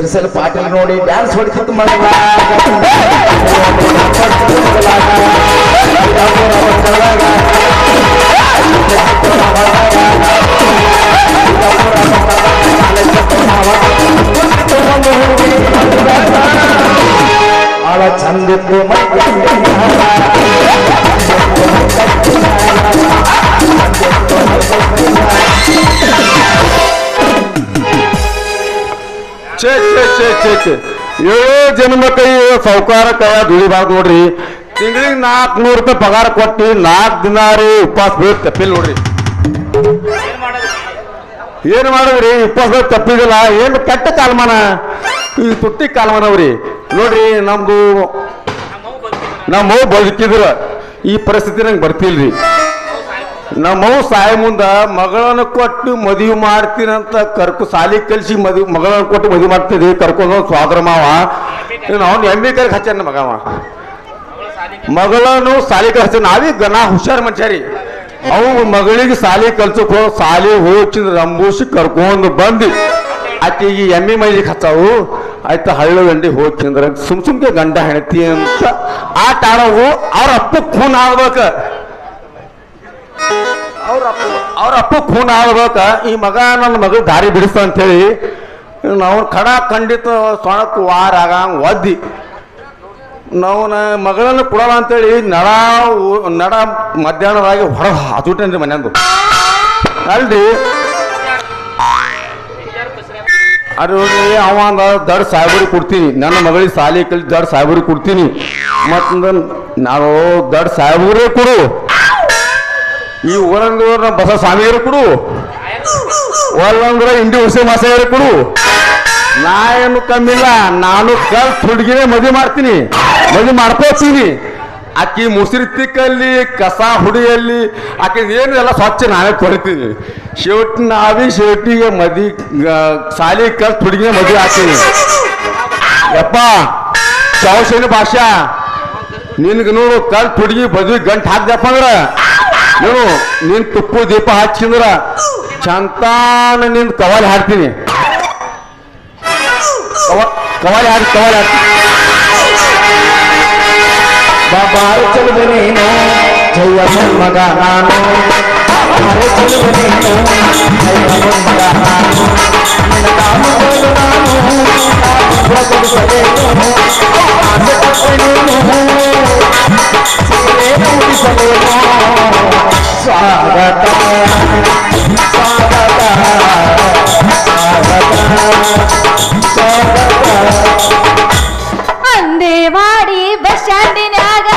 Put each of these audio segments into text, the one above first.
S Patil ನೋಡಿ dance ಹೊಡಿತಿತ್ತು ಮಗಳ ಆಳ ಚಂದಿತ್ತು ಛೇ ಛೇ ಛೇ ಛೇ ಛೇ ಏಳೋ ಜನ್ಮ ಕೈ ಸಾವುಕಾರ ಕೈ ದುಡಿಬಾರ್ದು ನೋಡ್ರಿ ತಿಂಗಳಿಗೆ 400 ರೂಪಾಯಿ ಪಗಾರ ಕೊಟ್ಟು 4 ದಿನ ರೀ ಉಪವಾಸ ಬೀಳ್ ತಪ್ಪಿಲ್ಲ ನೋಡ್ರಿ ಏನ್ ಮಾಡಿದ್ರಿ ಉಪವಾಸ ಬೀಳ್ ತಪ್ಪಿದಿಲ್ಲ ಏನು ಕೆಟ್ಟ ಕಾಲಮಾನ ಈ ತುಟ್ಟಿ ಕಾಲಮಾನವ್ರಿ ನೋಡ್ರಿ ನಮ್ದು ನಮ್ಮ ಬದುಕಿದ್ರ ಈ ಪರಿಸ್ಥಿತಿ ನಂಗೆ ಬರ್ತಿಲ್ರಿ ನಮ್ಮವ್ ಸಾಯ ಮುಂದ ಮಗಳನ್ನ ಕೊಟ್ಟು ಮದುವೆ ಮಾಡ್ತೀನಂತ ಸಾಲಿ ಕಲ್ಸಿ ಮಗಳನ್ನ ಕೊಟ್ಟು ಮದುವೆ ಮಾಡ್ತಿದ್ವಿ ಕರ್ಕೊಂಡು ಸ್ವಾದ್ರ ಮಾವ ಅವ್ನು ಎಮ್ಮಿ ಕರ್ಗೆ ಹಚ್ಚಾನ ಮಗವ ಮಗಳನ್ನು ಸಾಲಿ ಕಲ್ಸಿ ನಾವೀ ನಾ ಹುಷಾರ್ ಮನುಷ್ಯರಿ ಅವು ಮಗಳಿಗೆ ಸಾಲಿ ಕಲ್ಸಕ್ ಹೋಗಿ ಸಾಲಿ ಹೋಗಿ ರಂಬೂಸಿ ಕರ್ಕೊಂಡು ಬಂದು ಆಕೆಗೆ ಎಮ್ಮಿ ಮೈಲಿಗೆ ಹಚ್ಚಾವು ಆಯ್ತು ಹಳ್ಳ ಗಂಡಿ ಹೋಗ್ತಿಂದ್ರ ಸುಮ್ಕೆ ಗಂಡ ಹೆಣತಿ ಅಂತ ಆಟ ಆಡವು ಅವ್ರ ಅಪ್ಪ ಖೂನ್ ಆಗ್ಬೇಕ ಅವ್ರ ಅಪ್ಪ ಖೂನ್ ಆಗ್ಬೇಕ ಈ ಮಗ ನನ್ನ ಮಗ ದಾರಿ ಬಿಡಿಸ್ತ ಅಂತೇಳಿ ನಾವು ಖಡ ಖಂಡಿತ ಸೊಣಕ್ ವಾರ ಆಗಂಗ್ ಒದ್ದಿ ನಾವು ಮಗಳನ್ನ ಕೊಡಲ್ಲ ಅಂತೇಳಿ ನಡ ಮಧ್ಯಾಹ್ನದಾಗಿ ಹೊರ ಹತ್ತುಟೇನ್ರಿ ಮನೆಯಂದು ಅಲ್ರಿ ಅದು ಅವ ದಡ್ ಸಾಹೇಬರಿಗೆ ಕೊಡ್ತೀನಿ ನನ್ನ ಮಗಳಿಗೆ ಸಾಲಿ ಕಲಿ ದಡ್ ಸಾಹೇಬರಿಗೆ ಕೊಡ್ತೀನಿ ಮತ್ತ ನಾವು ದಡ್ ಸಾಹೇಬರೇ ಕೊಡು ಈ ಊರಂದ್ರ ನಮ್ಮ ಬಸ ಸ್ವಾಮಿಯರು ಕೊಡು ಒಲ್ಲಂದ್ರ ಇಂಡಿ ಹುಸೆ ಮಾಸೆಯರು ಕೊಡು ನಾ ಏನು ಕಮ್ಮಿಲ್ಲ ನಾನು ಕಲ್ತ್ ಹುಡುಗಿನೇ ಮದುವೆ ಮಾಡ್ತೀನಿ ಮದುವೆ ಮಾಡ್ಕೋತೀನಿ ಆಕಿ ಮುಸಿರಿ ತಿಕ್ಕಲ್ಲಿ ಕಸ ಹುಡಿಯಲ್ಲಿ ಆಕೆ ಏನು ಎಲ್ಲ ಸ್ವಚ್ಛ ನಾವೇ ಕೊಡ್ತೀನಿ ಶೇವಟಿಗೆ ಸಾಲಿ ಕಲ್ತ್ ಹುಡುಗಿನೇ ಮದುವೆ ಹಾಕ್ತೀನಿ ಯಪ್ಪ ಚೌಶೇನಿ ಭಾಷಾ ನಿನ್ಗೆ ನೋಡು ಕಲ್ತ್ ಹುಡುಗಿ ಮದುವೆ ಗಂಟು ಹಾಕ್ದಪ್ಪ ಅಂದ್ರ ನೀವು ನೀನ್ ತುಪ್ಪು ದೀಪ ಹಚ್ಚಿಂದ್ರ ಚಂತಾನ ನಿನ್ ಕವಾಲಿ ಹಾಡ್ತೀನಿ ಕವಾಲಿ ಹಾಡ್ತೀನಿ ಬಾಬಾರು ಚಲುವೆ ನೀನು ಜಯ ಮಗ ನಾನು ಬಾಬಾರು ಚಲುವೆ ನೀನು ಜಯ ಮಗ ನಾನು ನಿನ್ನ ಕಾಮಗಳು ನಾನು ಕೊಡಿಸಲೇನು ಆಸೆ ಸ್ವಾಗತ ಸ್ವಾಗತ ಅಂದೇವಾಡಿ ಬಸ್ ಸ್ಟ್ಯಾಂಡಿನ್ಯಾಗ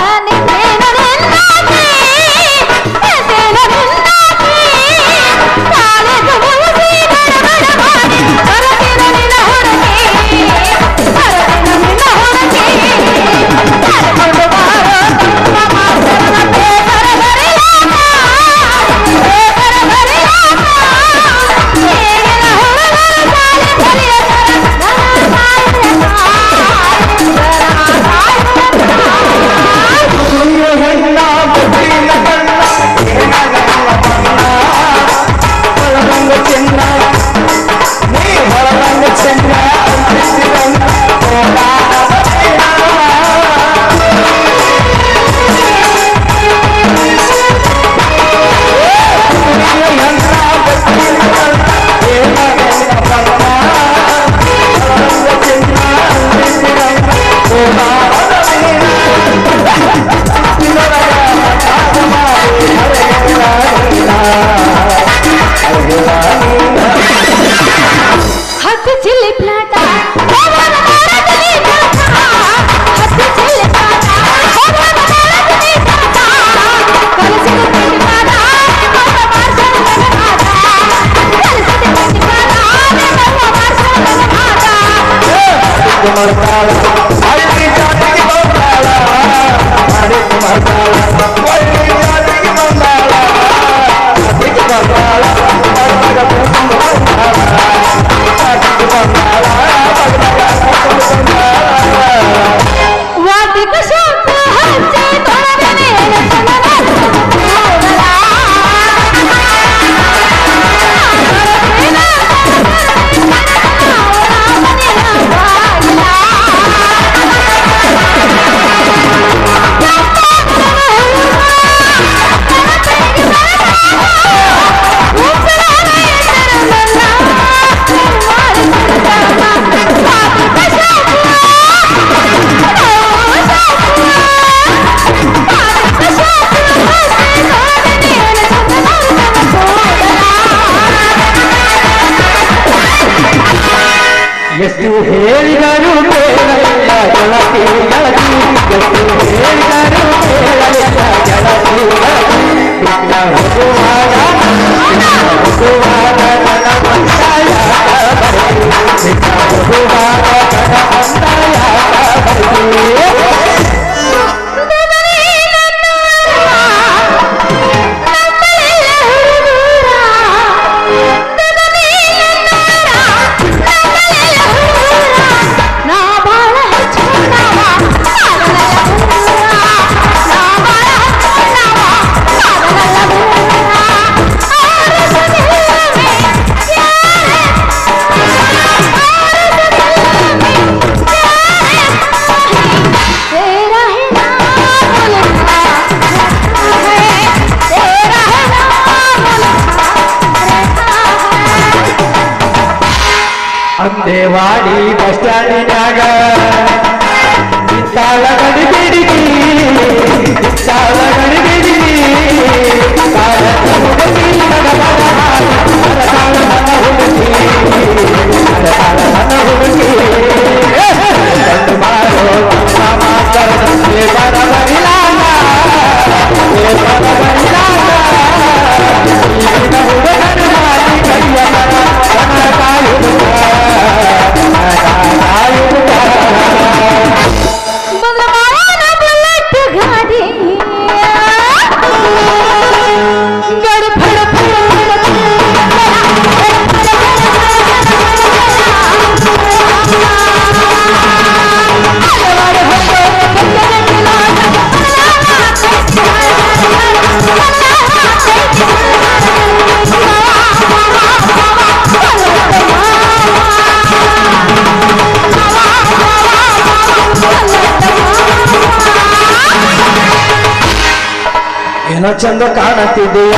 ಎಷ್ಟು ಹೇಳಿದರು ಕೇಳಲಿಲ್ಲ ಗೆಳತಿ ಗೆಳತಿ ಎಷ್ಟು ಹೇಳಿದರು ಕೇಳಲಿಲ್ಲ ಗೆಳತಿ ಕೃಷ್ಣ ಹೋಗುವಾಗ ನನ್ನ ಮಂದಾಯ ಕೃಷ್ಣ ಹೋಗುವಾಗ ನನ್ನ ಮಂದಾಯ ಅಂದೇವಾಡಿ ಬಸ್ ಸ್ಟ್ಯಾಂಡಿನಾಗ ತಾಳ ಗಡಿಬಿಡಿಗಿ ತಾಳ ಗಡಿಬಿಡಿಗಿ ತಾಳ ಹುಡುಗಿ ಏನೋ ಚಂದ ಕಾಣುತ್ತಿದೆಯ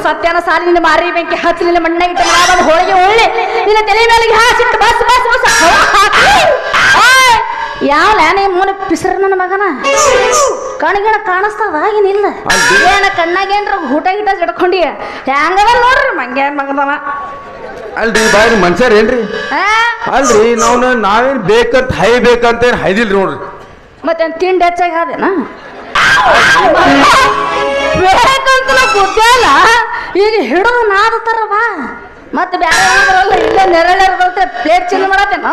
ಸತ್ಯಾನ ಸಾರಿ ನಿನ್ನ ಮಾರಿ ಬೆಂಕಿ ಹಚ್ಚಿ ನಿನ್ನ ಮಣ್ಣಾಗಿಟ್ಟ ಮಾಡದ ಹೋಳಿಗೆ ಒಳ್ಳೆ ನಿನ್ನ ತಲೆ ಮೇಲೆ ಹಾಸಿಟ್ಟು ಬಸ್ ಬಸ್ ಬಸ್ ಯಾವ ನಿಮ್ಮ ಮೂಲ ಪಿಸರ ನನ್ನ ಮಗನ ಕಣ್ಗಿಣ ಕಾಣಿಸ್ತದ ಆಗಿನಿಲ್ಲ ಏನ ಕಣ್ಣಾಗೇನ್ರ ಊಟ ಗಿಟ ಜಡ್ಕೊಂಡಿ ಹೆಂಗದ ನೋಡ್ರಿ ಮಂಗ್ಯ ಮಗದವ ಅಲ್ರಿ ಬಾಯ್ರಿ ಮನುಷ್ಯರೇನ್ರಿ ಅಲ್ರಿ ನಾವೇನ್ ಬೇಕಂತ ಬೇಕಂತ ಏನ್ ಹೈದಿಲ್ರಿ ನೋಡ್ರಿ ಮತ್ತೆ ತಿಂಡಿ ಹೆಚ್ಚಾಗಿ ಅದೇನಾ ಬೇಕಂತ ಗೊತ್ತಲ್ಲ ಈಗ ಹಿಡಿದು ನಾದತಾರ ಬಾ ಮತ್ತೆ ಬ್ಯಾರೆ ಇಲ್ಲೇ ನೆರಳಿರ್ತೈತೆ ಪ್ಲೇಟ್ ಚಿನ್ನ ಮಾಡತ್ತೇನ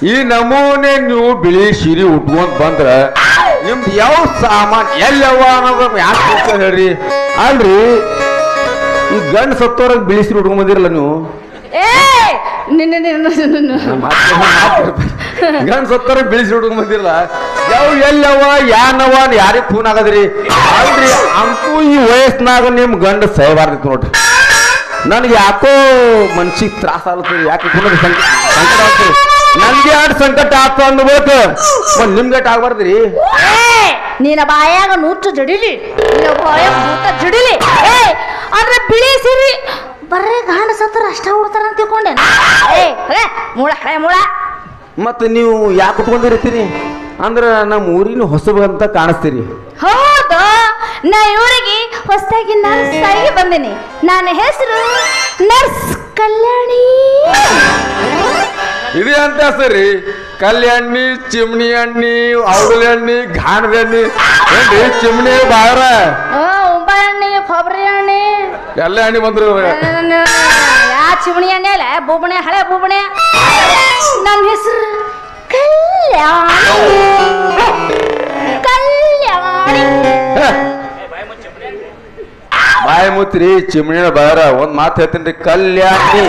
ಈ ನಮೂನೆ ನೀವು ಬಿಳಿ ಸೀರೆ ಉಟ್ಕೊಂಡ್ ಬಂದ್ರ ನಿಮ್ದು ಯಾವ ಸಾಮಾನ್ ಎಲ್ಲವ ಅನ್ನೋದು ಯಾಕೆ ಹೇಳ್ರಿ ಅಲ್ರಿ ಈ ಗಂಡ ಸತ್ತೋರಾಗ ಬಿಳಿ ಸೀರೆ ಉಟ್ಕೊಂಡ್ ಬಂದಿರಲ್ಲ ನೀವು ಗಂಡ ಸತ್ತೋರಾಗ ಬಿಳಿ ಸೀರೆ ಉಟ್ಕೊಂಡ್ ಬಂದಿರಲ್ಲ ಯಾವ ಎಲ್ಲವ ಯಾನವ ಯಾರಿಗೆ ಖೂನ್ ಆಗದ್ರಿ ಅಲ್ರಿ ಅಂತೂ ಈ ವಯಸ್ಸಿನಾಗ ನಿಮ್ ಗಂಡ ಸಹಬಾರ್ದಿತ್ತು ನೋಡ್ರಿ ನನಗೆ ಯಾಕೋ ಮನ್ಸಿಗೆ ತ್ರಾಸ ಆಗ್ತದೆ ಯಾಕೆ ಸಂಕಟ ಆಗ್ತದೆ ನನ್ಗೆ ಯಾರು ಸಂಕಟ ಆತ ಅನ್ಬೇಕು ನಿಮ್ಗಟ್ ಆಗ್ಬಾರ್ದ್ರಿ ನೀನ ಬಾಯಾಗ ನೂಚು ಜಡಿಲಿ ಜಡಿಲಿ ಅಂದ್ರೆ ಬಿಳಿ ಸಿರಿ ಬರ್ರೇ ಗಾಂಡ ಸತ್ತರ ಅಷ್ಟ ಹುಡ್ತಾರ ಅಂತ ತಿಳ್ಕೊಂಡೆ ಮೂಳ ಮೂಳ ಮತ್ತೆ ನೀವು ಯಾಕೆ ಉಟ್ಕೊಂಡಿರ್ತೀರಿ ಅಂದ್ರ ನಮ್ಮ ಊರಿನ ಹೊಸಬ ಅಂತ ಕಾಣಿಸ್ತೀರಿ ಹೌದು ನಾ ಇವರಿಗೆ ಹೊಸದಾಗಿ ನರ್ಸ್ ಆಗಿ ಬಂದೇನೆ ನನ್ನ ಹೆಸರು ನರ್ಸ್ ಕಲ್ಯಾಣಿ ಇದೇ ಅಂತ ಸರಿ ಕಲ್ಯಾಣಿ ಚಿಮ್ನಿ ಎಣ್ಣಿ ಔಡಲ ಎಣ್ಣಿ ಗಾಣದ ಎಣ್ಣಿ ಏನ್ರಿ ಚಿಮ್ನಿ ಬಾರ ಉಂಬ ಎಣ್ಣೆ ಕೊಬ್ಬರಿ ಎಣ್ಣೆ ಎಲ್ಲ ಎಣ್ಣೆ ಬಂದ್ರು ಯಾ ಚಿಮಣಿ ಎಣ್ಣೆ ಅಲ್ಲ ಬೂಬಣೆ ಹಳೆ ಬೂಬಣೆ ನನ್ನ ಹೆಸರು ಕಲ್ಯಾಣಿ ಕಲ್ಯಾಣಿ ಬಾಯಿ ಮುತ್ರಿ ಚಿಮ್ನಿ ಬಾರ ಒಂದ್ ಮಾತು ಹೇಳ್ತೀನಿ ಕಲ್ಯಾಣಿ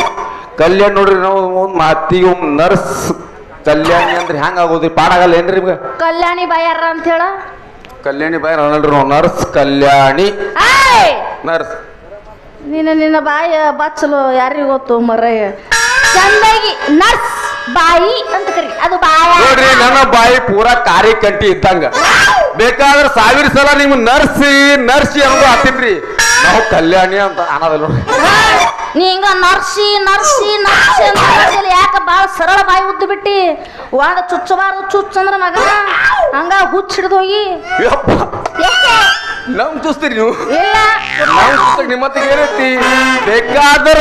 ಕಲ್ಯಾಣ್ ನೋಡ್ರಿ ನಾವು ಒಂದ್ ಮಾತಿಗೆ ನರ್ಸ್ ಕಲ್ಯಾಣಿ ಅಂದ್ರೆ ಹೆಂಗ ಆಗೋದ್ರಿ ಪಾಡಾಗಲ್ಲ ಏನ್ರಿ ನಿಮ್ಗ ಕಲ್ಯಾಣಿ ಬಾಯಾರ ಅಂತ ಹೇಳ ಕಲ್ಯಾಣಿ ಬಾಯಿ ನೋಡ್ರಿ ನಾವು ನರ್ಸ್ ಕಲ್ಯಾಣಿ ನರ್ಸ್ ನಿನ್ನ ಬಾಯ ಬಚ್ಚಲು ಯಾರಿಗೂ ಗೊತ್ತು ಮರಯ್ಯ ಚಂದಾಗಿ ನರ್ಸ್ ಬಾಯಿ ಅಂತ ಕರಿ ಅದು ಬಾಯ ನೋಡ್ರಿ ನನ್ನ ಬಾಯಿ ಪೂರಾ ಕಾರಿ ಕಂಟಿ ಇದ್ದಂಗ ಬೇಕಾದ್ರೆ 1000 ಸಲ ನಿಮ್ ನರ್ಸಿ ನರ್ಸಿ ಅನ್ನೋದು ಹತ್ತಿನ್ರಿ ನಾವು ಕಲ್ಯಾಣಿ ಅಂತ ಅನ್ನೋದಲ್ಲ ನೋಡ್ರಿ ನೀ ಹಿಂಗ ನರ್ಸಿ ನರ್ಸಿ ನರ್ಸಿ ಅಂತ ಹೇಳಿದ್ರೆ ಯಾಕ ಬಾಳ ಸರಳ ಬಾಯಿ ಉದ್ದು ಬಿಟ್ಟಿ ಒಂದ ಚುಚ್ಚಬಾರ್ದು ಚುಚ್ಚಂದ್ರ ಮಗನ ಹಂಗ ಹುಚ್ಚ ಹಿಡ್ದು ಹೋಗಿ ಯಪ್ಪ ನಮ್ ಚುಸ್ತೀರಿ ನೀವು ಇಲ್ಲ ನಮ್ ಚುಸ್ತಕ್ ನಿಮ್ಮತ್ತಿಗೆ ಏನೈತಿ ಬೇಕಾದ್ರ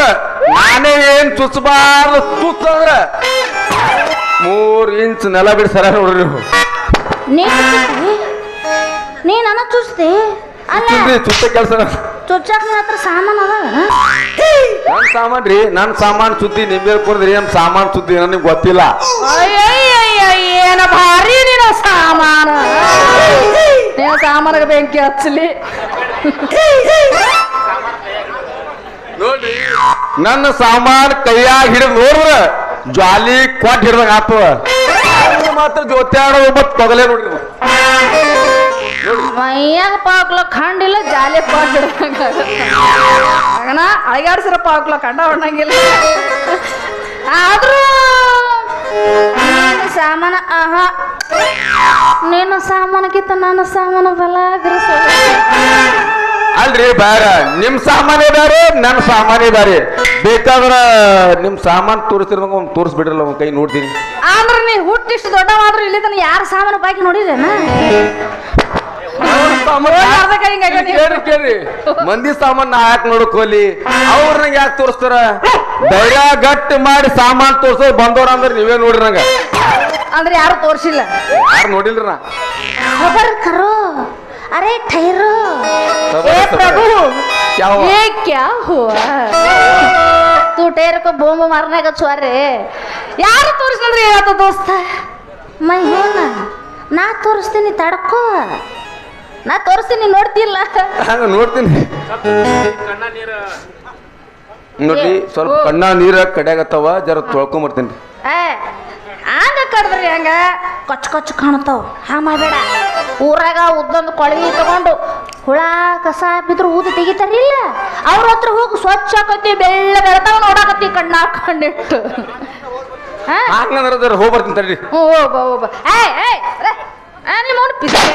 ನಾನೇ ಏನ್ ಚುಚ್ಚಬಾರ್ದು ಚುಚ್ಚಂದ್ರ 3 ಇಂಚ್ ನೆಲ ಬಿಡಿ ಸರ ನೋಡ್ರಿ ನೀವು ನೀ ನನ್ನ ಚುಚ್ತಿ ಅಲ್ಲ ಚುಚ್ಚ ಕೆಲಸ ಚುಚ್ಚಾಕ ನಿನ್ನ ಹತ್ರ ಸಾಮಾನು ಅದಾವ ನನ್ ಸಾಮಾನ್ ರೀ ನನ್ ಸಾಮಾನ್ ಸುದ್ದಿ ನಿಮ್ಗೆ ಕೊಡ್ರಿ ನಮ್ ಸಾಮಾನ್ ಸುದ್ದಿ ನನಗೆ ಗೊತ್ತಿಲ್ಲ ಏನ ಭಾರಿ ನಿನ್ನ ಸಾಮಾನ ನಿನ್ನ ಸಾಮಾನಿಗೆ ಬೆಂಕಿ ಹಚ್ಚಲಿ ನೋಡ್ರಿ ನನ್ನ ಸಾಮಾನ್ ಕೈಯಾಗ ಹಿಡಿದು ನೋಡ್ರ ಜ್ವಾಲಿ ಕೊಟ್ಟು ಹಿಡ್ದಾಗ ಆತವ ಮಾತ್ರ ಜೊತೆಯಾಡೋ ಒಬ್ಬ ತೊಗಲೇ ನೋಡ್ರಿ ಮೈಯಾಗ ಪಾಕ್ಲ ಕಂಡಿಲ್ಲ ಜಾಲಿ ಪಾಕ್ ಹಿಡ್ದಂಗನ ಅಳಗಾಡ್ಸಿರ ಪಾಕ್ಲ ಕಂಡ ಹೊಣ್ಣಂಗಿಲ್ಲ ಆದ್ರೂ ನಿನ್ನ ಸಾಮಾನ ಆಹಾ ನಿನ್ನ ಸಾಮಾನಕ್ಕಿಂತ ನನ್ನ ಸಾಮಾನು ಬಲ ಗ್ರಸ ಅಲ್ರಿ ಬೇಡ ನಿಮ್ ಸಾಮಾನೇ ಬೇರೆ ನನ್ನ ಸಾಮಾನೇ ಬೇರೆ ಬೇಕಾದ್ರ ನಿಮ್ ಸಾಮಾನ್ ತೋರಿಸ್ತಿರ್ ತೋರಿಸ್ಬಿಡ್ರಲ್ಲ ಒಂದ್ ಕೈ ನೋಡ್ತೀನಿ ಆದ್ರೆ ನೀ ಹುಟ್ಟಿಷ್ಟು ದೊಡ್ಡವಾದ್ರು ಇಲ್ಲಿ ತನ ಯಾರ ಸಾಮಾನು ಬಾಕಿ ನೋಡಿರೇನ ಕೇಳ್ರಿ ಮಂದಿ ಸಾಮಾನ್ ನಾ ಯಾಕೆ ನೋಡಕ್ ಹೋಲಿ ಅವ್ರನ್ನ ಯಾಕೆ ತೋರಿಸ್ತಾರ ಧೈರ್ಯ ಗಟ್ಟಿ ಮಾಡಿ ಸಾಮಾನ್ ತೋರ್ಸೋ ಬಂದವ್ರ ಅಂದ್ರೆ ನೀವೇ ನೋಡ್ರಿ ನಂಗ ಅಂದ್ರೆ ಯಾರು ತೋರ್ಸಿಲ್ಲ ಯಾರು ನೋಡಿಲ್ರಿ ನಾ खबर करो अरे ठहरो खबर ए खबर। प्रभु क्या हुआ? ये क्या हुआ तू ठहर को बॉम्ब मारने का छुआरे यार ತೋರಿಸಿದ್ರೆ ಹೇಳತ್ತ ದೋಸ್ತ ಮೈ ಹೋನ ನಾ ತೋರಿಸ್ತೀನಿ ತಡ್ಕೋ ನಾ ತೋರಿಸ್ತೀನಿ ನೋಡ್ತಿಲ್ಲ ಹಂಗ ನೋಡ್ತೀನಿ ನೋಡ್ರಿ ಸ್ವಲ್ಪ ಕಣ್ಣ ನೀರ ಕಡ್ಯಾಗತ್ತವ ಜರ ತೊಳ್ಕೊಂಬರ್ತೀನಿ ಏ ಹಂಗ ಕಡ್ದ್ರಿ ಹಂಗ ಕೊಚ್ಚ ಕೊಚ್ಚ ಕಾಣ್ತಾವ ಹಂಗ ಮಾಡಬೇಡ ಊರಾಗ ಉದ್ದೊಂದು ಕೊಳವಿ ತಗೊಂಡು ಹುಳ ಕಸ ಬಿದ್ರು ಊದಿ ತೆಗಿತಾರಿಲ್ಲ ಅವ್ರ ಹತ್ರ ಹೋಗಿ ಸ್ವಚ್ಛ ಆಕತಿ ಬೆಳ್ಳ ಬೆಳತಾವ ನೋಡಾಕತ್ತಿ ಕಣ್ಣ ಹಾಕೊಂಡಿಟ್ಟು ಹಂಗಂದ್ರ ಹೋಗಿ ಬರ್ತೀನಿ ತಡ್ರಿ ಹೋಗ ನಿಮ್ಮ ಅವ್ನು ಬಿದ್ದಿಲ್ಲ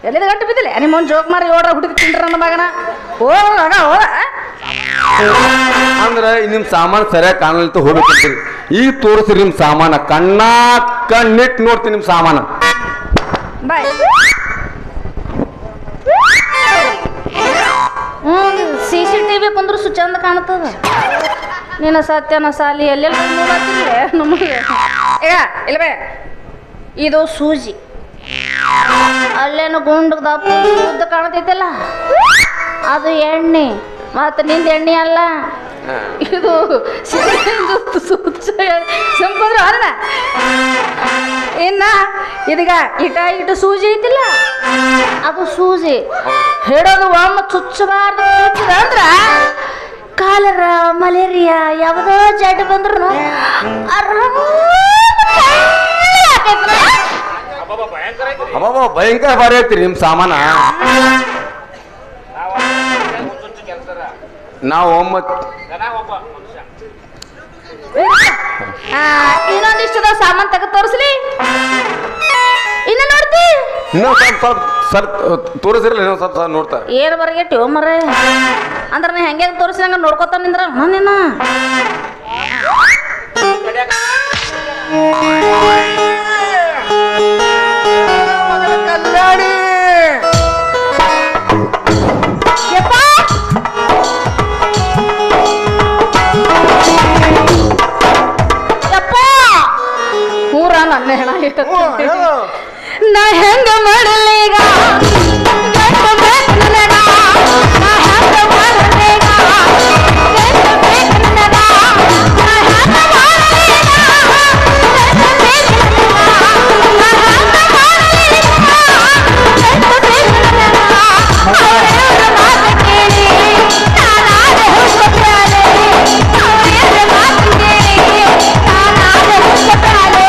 ಎಲ್ಲಿದ ಗಂಟು ಬಿದ್ದಿಲ್ಲ ನಿಮ್ಮ ಅವ್ನು ಜೋಕ್ ಮಾರಿ ಓಡ್ರ ಹುಡುಗಿ ತಿಂಡ್ರ ನನ್ನ ಮಗನ ಹೋಗ ಹೋದ ಅಂದ್ರ ನಿಮ್ ಸಾಮಾನ್ ಸರಿಯಾಗಿ ಕಾಣಲಿತ್ತು ಹೋಗ್ಬೇಕಂತೀರಿ ಈಗ ತೋರಿಸ್ರಿ ನಿಮ್ ಸಾಮಾನ ಕಣ್ಣಿಟ್ಟು ನೋಡ್ತೀನಿ ನಿಮ್ ಸಾಮಾನ ಬಾಯ್ CCTV ಬಂದ್ರು ಚಂದ ಕಾಣ್ತದ ನಿನ್ನ ಸತ್ಯನ ಸಾಲಿ ಎಲ್ಲೆಲ್ಲ ನೋಡತ್ತಿಲ್ಲ ನಮಗೆ ಈಗ ಇಲ್ವೇ ಇದು ಸೂಜಿ ಅಲ್ಲೇನು ಗುಂಡು ದಪ್ಪ ಉದ್ದ ಕಾಣ್ತೈತಲ್ಲ ಅದು ಎಣ್ಣೆ ಮತ್ತು ನಿಂದ ಎಣ್ಣೆ ಅಲ್ಲ ಇದು ಸಂಪದ್ರ ಅಲ್ಲ ಇನ್ನ ಇದೀಗ ಇಟ್ಟು ಸೂಜಿ ಐತಿಲ್ಲ ಅದು ಸೂಜಿ ಹಿಡೋದು ಒಮ್ಮ ಚುಚ್ಚಬಾರ್ದು ಚುಚ್ಚಿದ ಅಂದ್ರ ಕಾಲರ ಮಲೇರಿಯಾ ಯಾವುದೋ ಜಡ್ ಬಂದ್ರು ಅಬ್ಬಬ್ಬ ಭಯಂಕರ ಭಾರಿ ಐತ್ರಿ ನಿಮ್ ಸಾಮಾನ ನಾವು ಇನ್ನೊಂದಿಷ್ಟದ ಸಾಮಾನ್ ತೆಗೆದು ತೋರಿಸ್ಲಿ ಇನ್ನ ನೋಡ್ತಿ ಇನ್ನೊಂದ್ ಸ್ವಲ್ಪ ತೋರಿಸಿರಲ್ಲ ಇನ್ನೊಂದ್ ಸ್ವಲ್ಪ ನೋಡ್ತಾ ಏನ್ ಬರಗೆಟ್ಟಿ ಮರ ಅಂದ್ರ ನೀ ಹೆಂಗೆ ತೋರಿಸಿದಂಗ ನೋಡ್ಕೊತ ನಿಂದ್ರ ನಿನ್ನ ಕಲ್ಯಾಣಿ ನಾ ಹೆಂಗ ಮಾಡಲೀಗ ಗಂಡ ಬೇಕು ನನಗ ನಾ ಹೆಂಗ ಮಾಡಲೀಗ ಗಂಡ ಬೇಕು ನನಗ ನಾ ಹೆಂಗ ಮಾಡಲೀಗ ಗಂಡ ಬೇಕು ನನಗ ನಾ ಹೆಂಗ ಮಾಡಲೀಗ ಗಂಡ ಬೇಕು ನನಗ ಅವರ ಮಾತು ಕೇಳಿ ನಾನಾದೆ ಹುಚ್ಚಪ್ಪಾಲೆ ಅವರ ಮಾತು ಕೇಳಿ ನಾನಾದೆ ಹುಚ್ಚಪ್ಪಾಲೆ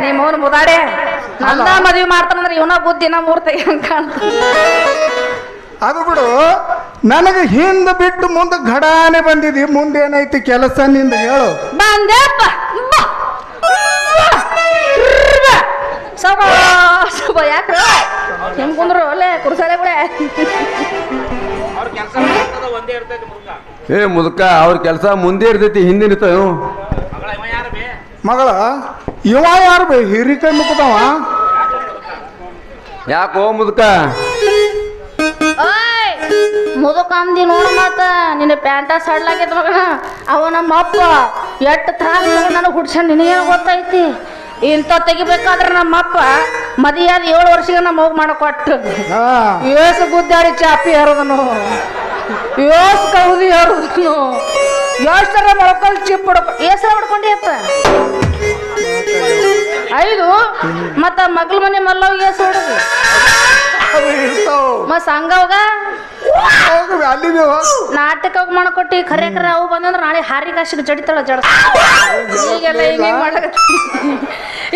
ನಿಮ್ಮವನು ಮುದಾಡೆ ನಂದ ಮದುವೆ ಮಾಡ್ತಾನಂದ್ರೆ ಇವನ ಬುದ್ಧಿ ನಮ್ಮ ಮೂರ್ತಿ ಹಂಗ ಕಾಣ್ತ ಅದು ಬಿಡು, ನನಗೆ ಹಿಂದೆ ಬಿಟ್ಟು ಮುಂದೆ ಘಡಾನೆ ಬಂದಿದಿ, ಮುಂದೆ ಏನೈತಿ ಕೆಲಸ ನಿಂದ ಹೇಳು. ಬಂದೆಪ್ಪ ಸಬ ಯಾಕ್ರ ಹೆಂಗ್ ಕುಂದ್ರು ಅಲ್ಲೇ ಕುರ್ಸಾಲೆ ಬಿಡೆ ಏ ಮುದುಕ ಅವ್ರ ಕೆಲಸ ಮುಂದೆ ಇರ್ತೈತಿ ಹಿಂದೆ ನಿಂತಾವ. ಮಗಳ ಇವ ಯಾರು ಬೇ ಹಿರಿಕೈ ಮುಖದವ? ಯಾಕೋ ಮುದುಕ? ಓಯ್ ಮುದುಕ ಅಂದಿ ನೋಡ ಮತ್ತ ನಿನ್ನ ಪ್ಯಾಂಟ ಸಡ್ಲಾಗೈತ ಮಗನ. ಅವ ನಮ್ಮ ಅಪ್ಪ ಎಟ್ಟು ತ್ರಾಸ ನನಗೆ ಹುಡ್ಸಂಡ್ ನಿನಗೇನು ಗೊತ್ತೈತಿ? ಇಂಥ ತೆಗಿಬೇಕಾದ್ರೆ ನಮ್ಮಪ್ಪ ಮದಿಯಾದ 7 ವರ್ಷಕ್ಕೆ ನಮ್ಮ ಹೋಗಿ ಮಾಡಕೊಟ್ಟು ಏಸು ಗುದ್ದಾಡಿ ಚಾಪಿ ಹರಿದನು, ಏಸು ಕೌದಿ ಹರಿದನು, ಎಷ್ಟರ ಮೊಳಕಲ್ ಚಿಪ್ ಹೊಡ್ಕೊ ಏಸರ ಹೊಡ್ಕೊಂಡಿಯಪ್ಪ 5 ಮತ್ತ ಮಗ್ಳ ಮನೆ ಮಲ್ಲವ್ ಏಸು ಹೊಡದು ಮತ್ ಸಂಘವಾಗ ಅಲ್ಲಿ ನಾಟಕ ಮಾಡಕೊಟ್ಟಿ ಖರೆ ಖರೆ ಅವು ಬಂದಂದ್ರೆ ನಾಳೆ ಹಾರಿ ಕಾಶಿಗೆ ಜಡಿತಾಳ ಜಡ್ಸ ಈಗೆಲ್ಲ ಹಿಂಗೆ ಮಾಡಕ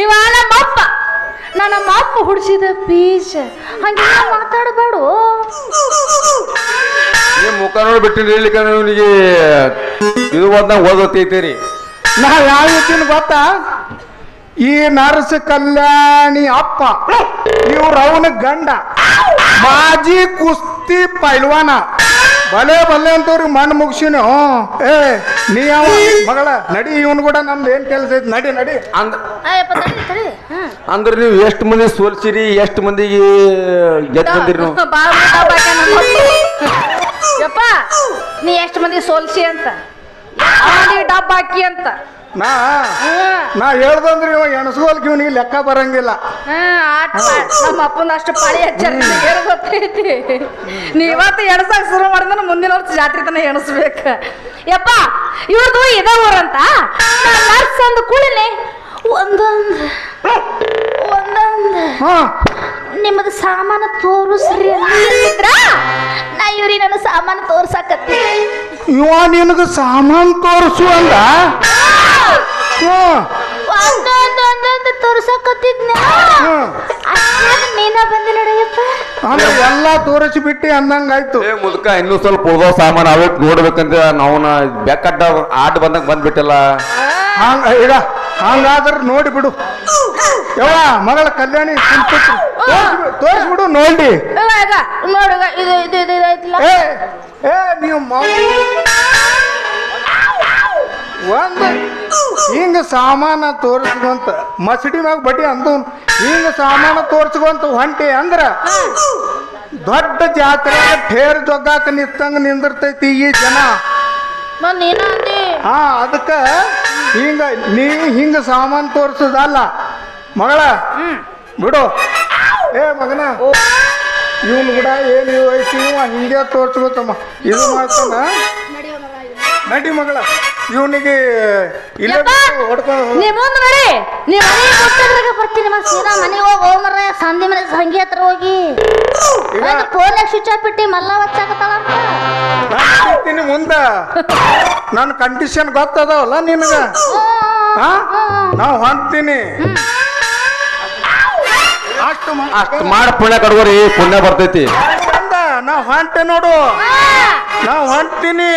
ಇವ ನಮ್ಮ ಅಪ್ಪ ಹುಡ್ಸಿದ ಬೀಜ ಹಂಗೆಲ್ಲ ಮಾತಾಡಬೇಡು. ಮುಖ ನೋಡಿ ಬಿಟ್ಟು ಹೇಳಿಕ ಇವನಿಗೆ ಇದು ಓದ್ದಂಗ ಓದೋತೈತೀರಿ. ನಾ ಯಾವ ರೀತಿನ ಗೊತ್ತಾ? ಈ ನರಸ ಕಲ್ಯಾಣಿ ಅಪ್ಪ ಇವ್ರ ಅವನ ಗಂಡ ಮಾಜಿ ಕುಸ್ತಿ ಪೈಲ್ವಾನ. ಬಲೆ ಬಲ್ಲೆ ಅಂತವ್ರಿಗೆ ಮಣ್ಣು ಮುಗಿಸಿನ. ಏ ನೀ ಯಾವ ಮಗಳ ನಡಿ, ಇವನ್ ಕೂಡ ನಮ್ದು ಏನ್ ಕೆಲಸ ಐತಿ, ನಡಿ ನಡಿ. ಅಂದ್ರೆ ನೀವು ಎಷ್ಟು ಮಂದಿ ಸೋಲ್ಸಿರಿ, ಎಷ್ಟು ಮಂದಿಗೆ ಗೆದ್ದು ಬಂದಿರಿ ನೀವು? ಯಪ್ಪ ನೀ ಎಷ್ಟು ಮಂದಿ ಸೋಲ್ಸಿ ಅಂತ ಡಬ್ಬ ಹಾಕಿ ಅಂತ ನಾ ಹೇಳ್ದಂದ್ರೆ ಇವ ಎಣಸ್ಗೋಲ್కి ಇವನಿಗೆ ಲೆಕ್ಕ ಬರಂಗಿಲ್ಲ. ನಮ್ಮ ಅಪ್ಪನ ಅಷ್ಟು ಪಾಳಿ ಹಚ್ಚಾರ ಗೊತ್ತೈತಿ. ನೀವತ್ತು ಎಣಸಕ್ ಶುರು ಮಾಡಿದ್ರೆ ಮುಂದಿನ ವರ್ಷ ಜಾತ್ರೆ ತನ ಎಣಸ್ಬೇಕ. ಯಪ್ಪ ಇವ್ರದು ಇದ ಊರಂತ ನರ್ಸ್ ಅಂದ ಕೂಡಲೇ ಒಂದೊಂದು ನಿಮ್ಮದು ಸಾಮಾನು ತೋರಿಸ್ರಿ ಅಂದ್ರ ನಾ ಇವ್ರಿ ನನ್ನ ಸಾಮಾನು ತೋರ್ಸಾಕತ್ತಿ. ಇವ ನಿನಗ ಸಾಮಾನು ತೋರಿಸು ಅಂದ? ಒಂದೊಂದು ತೋರ್ಸಾಕತ್ತಿದ್ನ ನೀನ ಬಂದಿ ನಡೆಯಪ್ಪ. ಎಲ್ಲ ತೋರಿಸಿ ಬಿಟ್ಟಿ ಅಂದಂಗಾಯ್ತು. ಏ ಮುದುಕ ಇನ್ನೂ ಸ್ವಲ್ಪ ಉಳ್ದೋ ಸಾಮಾನು ಅವಕ್ಕೆ ನೋಡ್ಬೇಕಂತ ನಾವು ಬೆಕ್ಕಡ್ಡ ಆಟ ಬಂದಂಗ ಬಂದ್ಬಿಟ್ಟಲ್ಲ. ಈಗ ಹಂಗಾದ್ರೆ ನೋಡಿ ಬಿಡು. ಯಾವ ಮಗಳ ಕಲ್ಯಾಣಿ ತೋರಿಸ್ಬಿಡು ನೋಡಿ. ನೋಡುಗ ಇದು ಇದು ಇದು ಐತಿಲ್ಲ. ಏ ನೀವು ಒಂದು ಹಿಂಗ ಸಾಮಾನ ತೋರಿಸ್ಕೊಂತ ಮಸಡಿ ಮ್ಯಾಗ ಬಡ್ಡಿ ಅಂದು ಹಿಂಗ ಸಾಮಾನ ತೋರಿಸ್ಕೊಂತ ಹೊಂಟಿ ಅಂದ್ರ ದೊಡ್ಡ ಜಾತ್ರೆ ಠೇರ್ ಜೊಗ್ಗಾಕ ನಿಂತಂಗ ನಿಂದಿರ್ತೈತಿ ಈ ಜನ. ಹಾ ಅದಕ್ಕ ಹಿಂಗ ನೀ ಹಿಂಗ ಸಾಮಾನು ತೋರ್ಸದಲ್ಲ ಮಗಳ ಬಿಡು. ಏ ಮಗನ ಇವನ್ ಕೂಡ ಏನು ಐತಿ, ಇವ ಹಿಂಗೆ ತೋರ್ಸ್ಕೊತಮ್ಮ ಇದು ಮಾಡ್ತಾನ. ನಡಿ ಮಗಳ ಇವನಿಗೆ ಇಲ್ಲ ಬರ್ತೀನಿ. ಮನೆಗೆ ಹೋಗ್ಮರ ಸಂಧಿ ಮನೆ ಸಂಗಿ ಹತ್ರ ಹೋಗಿ ಫೋನ್ ಸ್ವಿಚ್ ಆಫ್ ಬಿಟ್ಟಿ ಮಲ್ಲ ಹಚ್ಚಾಕತ್ತಾಳ. ಮುಂದ ನನ್ನ ಕಂಡೀಷನ್ ಗೊತ್ತದವಲ್ಲ ನಿನಗ. ನಾವು ಹೊಂತೀನಿ ಅಷ್ಟು ಮಾಡಿ ಪುಣ್ಯ ಕಡ್ಗೋರಿ, ಪುಣ್ಯ ಬರ್ತೈತಿ. ನಾವು ಹೊಂಟೆ ನೋಡು, ನಾವು ಹೊಂಟೀನಿ.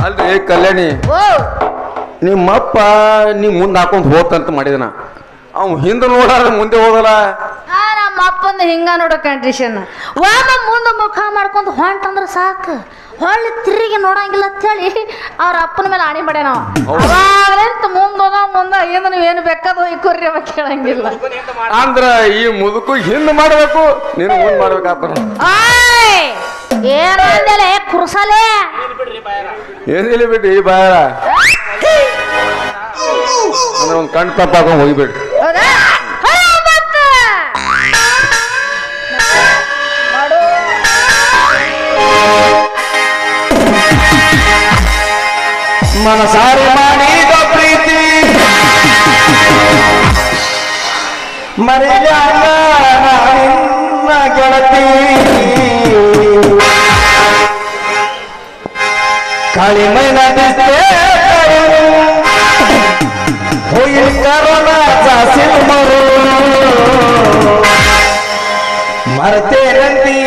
ಅಲ್ರಿ ಕಲ್ಯಾಣಿ, ನಿಮ್ಮಪ್ಪ ನೀ ಮುಂದೆ ಹಾಕೊಂಡ್ ಹೋತಂತ ಮಾಡಿದನ, ಅವ್ ಹಿಂದೆ ನೋಡಾರ ಮುಂದೆ ಹೋದಲ್ಲ. ನಮ್ಮಪ್ಪ ಬಂದು ಹಿಂಗ ನೋಡೋ ಕಂಡೀಷನ್. ಒಬ್ಬ ಮುಂದೆ ಮುಖ ಮಾಡ್ಕೊಂಡು ಹೊಂಟಂದ್ರೆ ಸಾಕು, ಹೊಳ್ಳಿ ತಿರುಗಿ ನೋಡಂಗಿಲ್ಲ ಅಂತೇಳಿ ಅವ್ರ ಅಪ್ಪನ ಮೇಲೆ ಆಣಿ ಮಾಡ್ಯ ನಾವು. ಅವಾಗಂತ ಮುಂದೆ ಏನು ನೀವೇನು ಬೇಕಾದ ಕೊರ್ರಿ ಅವ ಕೇಳಂಗಿಲ್ಲ. ಅಂದ್ರ ಈ ಮುದುಕು ಹಿಂದ್ ಮಾಡ್ಬೇಕು, ನೀನು ಮುಂದ್ ಮಾಡ್ಬೇಕಾಗ್ತಾರ. ಏನು ಅಂದೇಲೆ ಕುರ್ಸಲೇ ಏನಿಲ್ಲ ಬಿಡ್ರಿ ಬಾಳ ಅಂದ್ರೆ ಒಂದ್ ಕಣ್ ತಪ್ಪಾಕೊಂಡ್ ಹೋಗಿಬಿಡ್ರಿ. ಹೌದಾ? ಮನಸಾರೆ ಮಾಡಿದ ಪ್ರೀತಿ ಮರೆಯಾಗ ನಿನ್ನ ಗೆಳತಿ ಕಾಳಿಮೈನ ಹೋಗಿ ಕರೋನ ಜಾಸಿಲ್ ಮರು ಮರ್ತೇನಂತಿ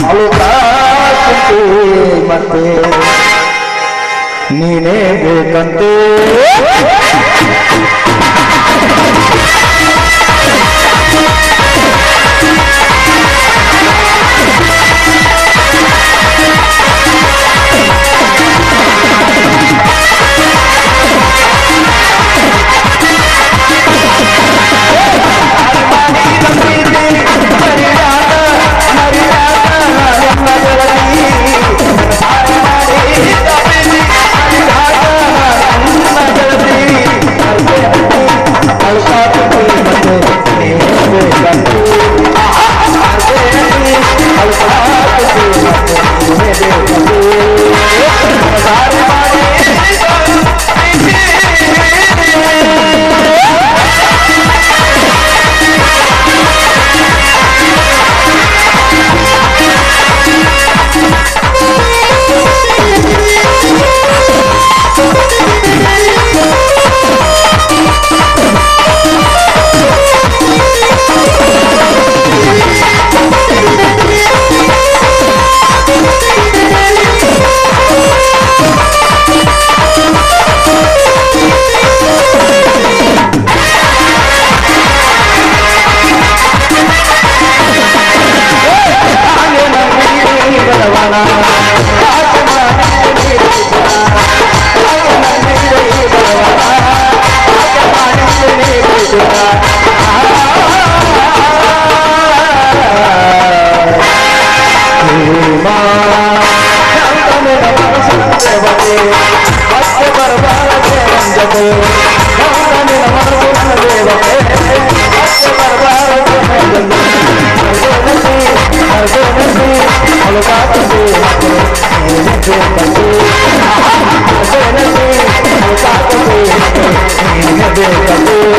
ಅಳುಕಾತಿ ಮತ್ತೆ ನೀನೇ ಬೇಕಂತೆ. ಬೇಕಂದು